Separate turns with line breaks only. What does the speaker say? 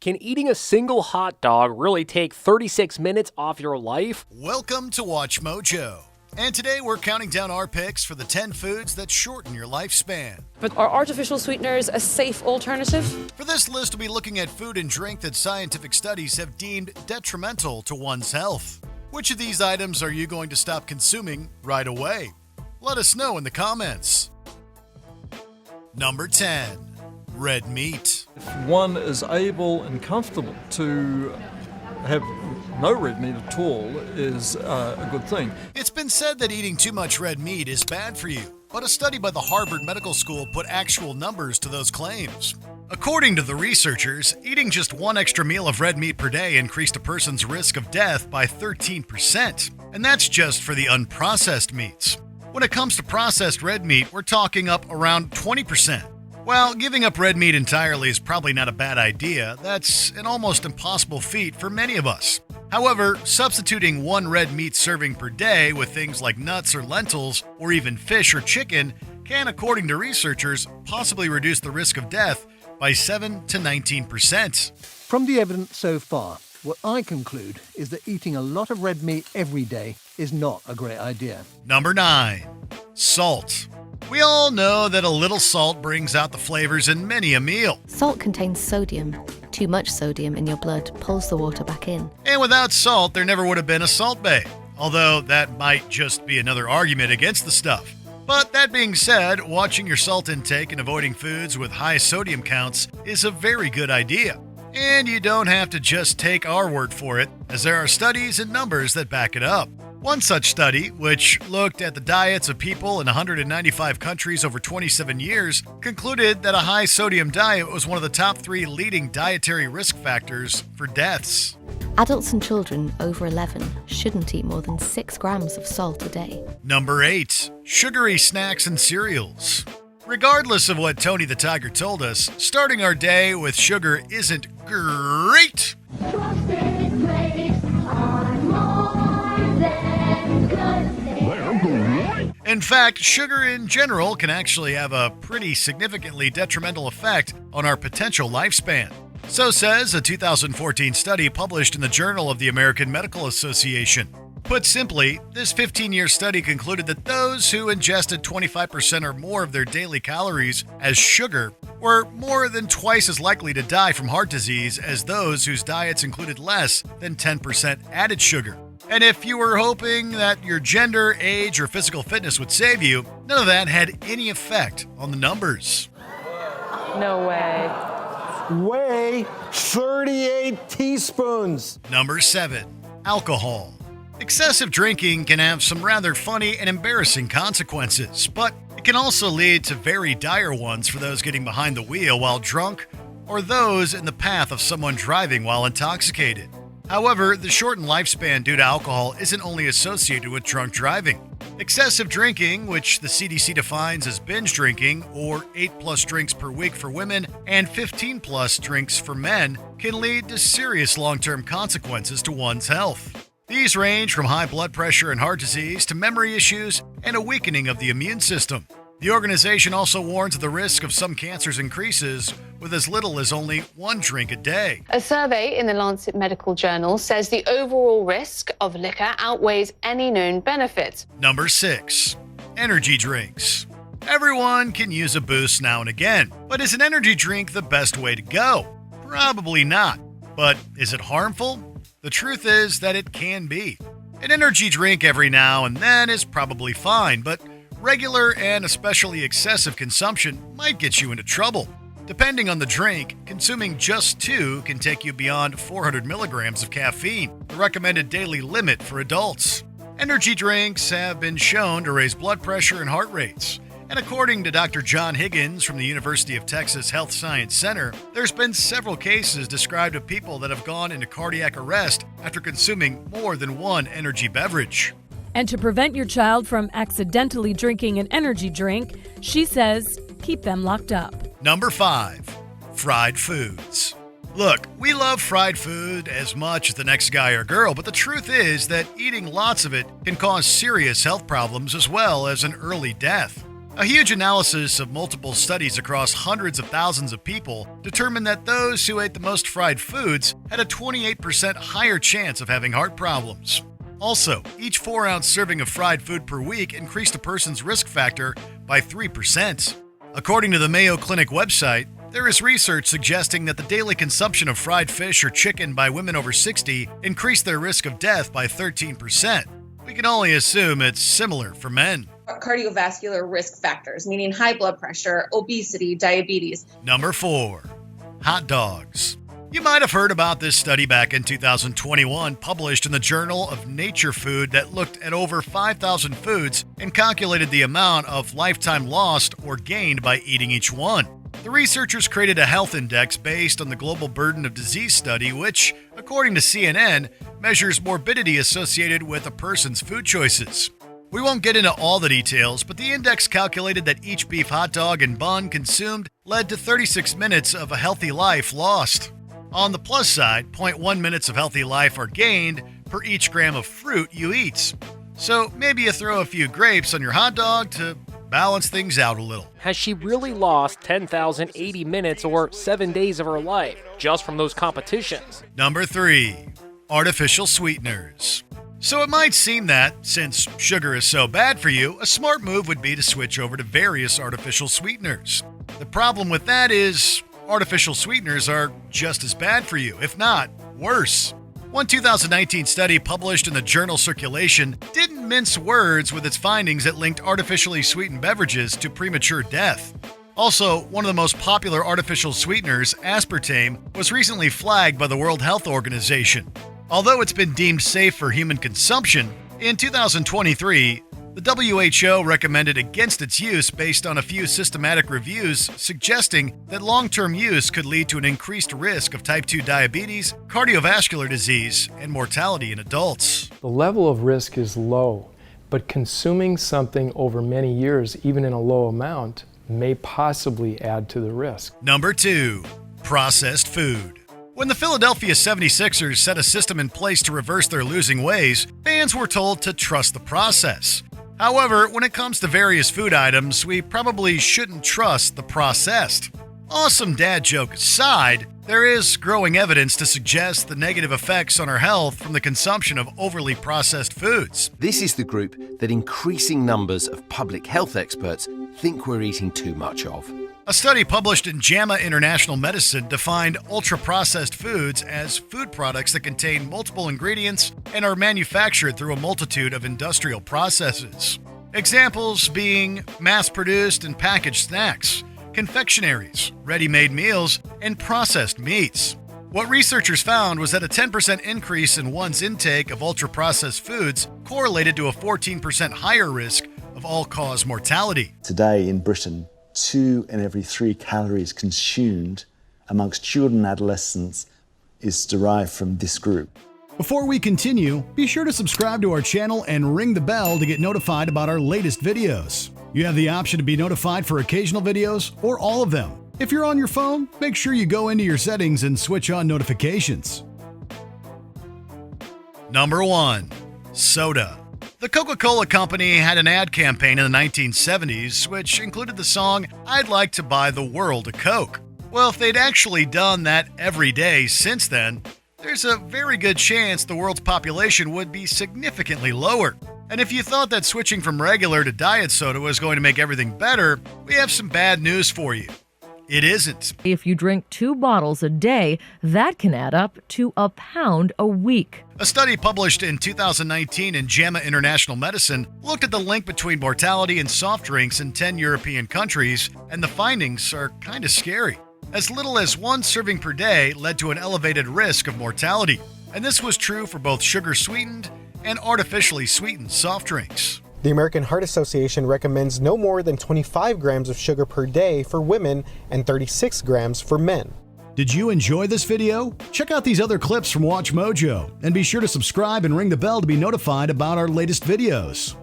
Can eating a single hot dog really take 36 minutes off your life?
Welcome to Watch Mojo. And today we're counting down our picks for the 10 foods that shorten your lifespan.
But are artificial sweeteners a safe alternative?
For this list, we'll be looking at food and drink that scientific studies have deemed detrimental to one's health. Which of these items are you going to stop consuming right away? Let us know in the comments. Number 10. Red meat.
If one is able and comfortable to have no red meat at all is a good thing.
It's been said that eating too much red meat is bad for you, but a study by the Harvard Medical School put actual numbers to those claims. According to the researchers, eating just one extra meal of red meat per day increased a person's risk of death by 13%, and that's just for the unprocessed meats. When it comes to processed red meat, we're talking up around 20%. While giving up red meat entirely is probably not a bad idea, that's an almost impossible feat for many of us. However, substituting one red meat serving per day with things like nuts or lentils, or even fish or chicken, can, according to researchers, possibly reduce the risk of death by 7 to 19%.
From the evidence so far, what I conclude is that eating a lot of red meat every day is not a great idea.
Number 9. Salt. We all know that a little salt brings out the flavors in many a meal.
Salt contains sodium. Too much sodium in your blood pulls the water back in.
And without salt, there never would have been a Salt Bae. Although that might just be another argument against the stuff. But that being said, watching your salt intake and avoiding foods with high sodium counts is a very good idea. And you don't have to just take our word for it, as there are studies and numbers that back it up. One such study, which looked at the diets of people in 195 countries over 27 years, concluded that a high sodium diet was one of the top 3 leading dietary risk factors for deaths.
Adults and children over 11 shouldn't eat more than 6 grams of salt a day.
Number 8. Sugary snacks and cereals. Regardless of what Tony the Tiger told us, starting our day with sugar isn't great. In fact, sugar in general can actually have a pretty significantly detrimental effect on our potential lifespan. So says a 2014 study published in the Journal of the American Medical Association. Put simply, this 15-year study concluded that those who ingested 25% or more of their daily calories as sugar were more than twice as likely to die from heart disease as those whose diets included less than 10% added sugar. And if you were hoping that your gender, age, or physical fitness would save you, none of that had any effect on the numbers.
No way.
Weigh 38 teaspoons.
Number 7. Alcohol. Excessive drinking can have some rather funny and embarrassing consequences, but it can also lead to very dire ones for those getting behind the wheel while drunk or those in the path of someone driving while intoxicated. However, the shortened lifespan due to alcohol isn't only associated with drunk driving. Excessive drinking, which the CDC defines as binge drinking, or 8+ drinks per week for women and 15+ drinks for men, can lead to serious long-term consequences to one's health. These range from high blood pressure and heart disease to memory issues and a weakening of the immune system. The organization also warns the risk of some cancers increases with as little as only 1 drink a day.
A survey in the Lancet Medical Journal says the overall risk of liquor outweighs any known benefits.
Number 6. Energy drinks. Everyone can use a boost now and again, but is an energy drink the best way to go? Probably not. But is it harmful? The truth is that it can be. An energy drink every now and then is probably fine, but regular and especially excessive consumption might get you into trouble. Depending on the drink, consuming just 2 can take you beyond 400 milligrams of caffeine, the recommended daily limit for adults. Energy drinks have been shown to raise blood pressure and heart rates. And according to Dr. John Higgins from the University of Texas Health Science Center, there's been several cases described of people that have gone into cardiac arrest after consuming more than 1 energy beverage.
And to prevent your child from accidentally drinking an energy drink, she says, keep them locked up.
Number 5. Fried foods. Look, we love fried food as much as the next guy or girl, but the truth is that eating lots of it can cause serious health problems as well as an early death. A huge analysis of multiple studies across hundreds of thousands of people determined that those who ate the most fried foods had a 28% higher chance of having heart problems. Also, each 4-ounce serving of fried food per week increased a person's risk factor by 3%. According to the Mayo Clinic website, there is research suggesting that the daily consumption of fried fish or chicken by women over 60 increased their risk of death by 13%. We can only assume it's similar for men.
Cardiovascular risk factors, meaning high blood pressure, obesity, diabetes.
Number 4, hot dogs. You might have heard about this study back in 2021 published in the Journal of Nature Food that looked at over 5,000 foods and calculated the amount of lifetime lost or gained by eating each one. The researchers created a health index based on the Global Burden of Disease study, which, according to CNN, measures morbidity associated with a person's food choices. We won't get into all the details, but the index calculated that each beef hot dog and bun consumed led to 36 minutes of a healthy life lost. On the plus side, 0.1 minutes of healthy life are gained per each gram of fruit you eat. So maybe you throw a few grapes on your hot dog to balance things out a little.
Has she really lost 10,080 minutes or 7 days of her life just from those competitions?
Number 3, artificial sweeteners. So it might seem that, since sugar is so bad for you, a smart move would be to switch over to various artificial sweeteners. The problem with that is artificial sweeteners are just as bad for you, if not worse. One 2019 study published in the journal Circulation didn't mince words with its findings that linked artificially sweetened beverages to premature death. Also, one of the most popular artificial sweeteners, aspartame, was recently flagged by the World Health Organization. Although it's been deemed safe for human consumption, in 2023, the WHO recommended against its use based on a few systematic reviews suggesting that long-term use could lead to an increased risk of type 2 diabetes, cardiovascular disease, and mortality in adults.
The level of risk is low, but consuming something over many years, even in a low amount, may possibly add to the risk.
Number 2, processed food. When the Philadelphia 76ers set a system in place to reverse their losing ways, fans were told to trust the process. However, when it comes to various food items, we probably shouldn't trust the processed. Awesome dad joke aside, there is growing evidence to suggest the negative effects on our health from the consumption of overly processed foods.
This is the group that increasing numbers of public health experts think we're eating too much of.
A study published in JAMA International Medicine defined ultra-processed foods as food products that contain multiple ingredients and are manufactured through a multitude of industrial processes. Examples being mass-produced and packaged snacks, confectionaries, ready-made meals, and processed meats. What researchers found was that a 10% increase in one's intake of ultra-processed foods correlated to a 14% higher risk of all-cause mortality.
Today in Britain, 2 in every 3 calories consumed amongst children and adolescents is derived from this group.
Before we continue, be sure to subscribe to our channel and ring the bell to get notified about our latest videos. You have the option to be notified for occasional videos or all of them. If you're on your phone, make sure you go into your settings and switch on notifications. Number 1, soda. The Coca-Cola Company had an ad campaign in the 1970s, which included the song, "I'd Like to Buy the World a Coke." Well, if they'd actually done that every day since then, there's a very good chance the world's population would be significantly lower. And if you thought that switching from regular to diet soda was going to make everything better, we have some bad news for you. It isn't.
If you drink 2 bottles a day, that can add up to a pound a week.
A study published in 2019 in JAMA International Medicine looked at the link between mortality and soft drinks in 10 European countries, and the findings are kind of scary. As little as 1 serving per day led to an elevated risk of mortality, and this was true for both sugar-sweetened and artificially sweetened soft drinks.
The American Heart Association recommends no more than 25 grams of sugar per day for women and 36 grams for men.
Did you enjoy this video? Check out these other clips from WatchMojo, and be sure to subscribe and ring the bell to be notified about our latest videos.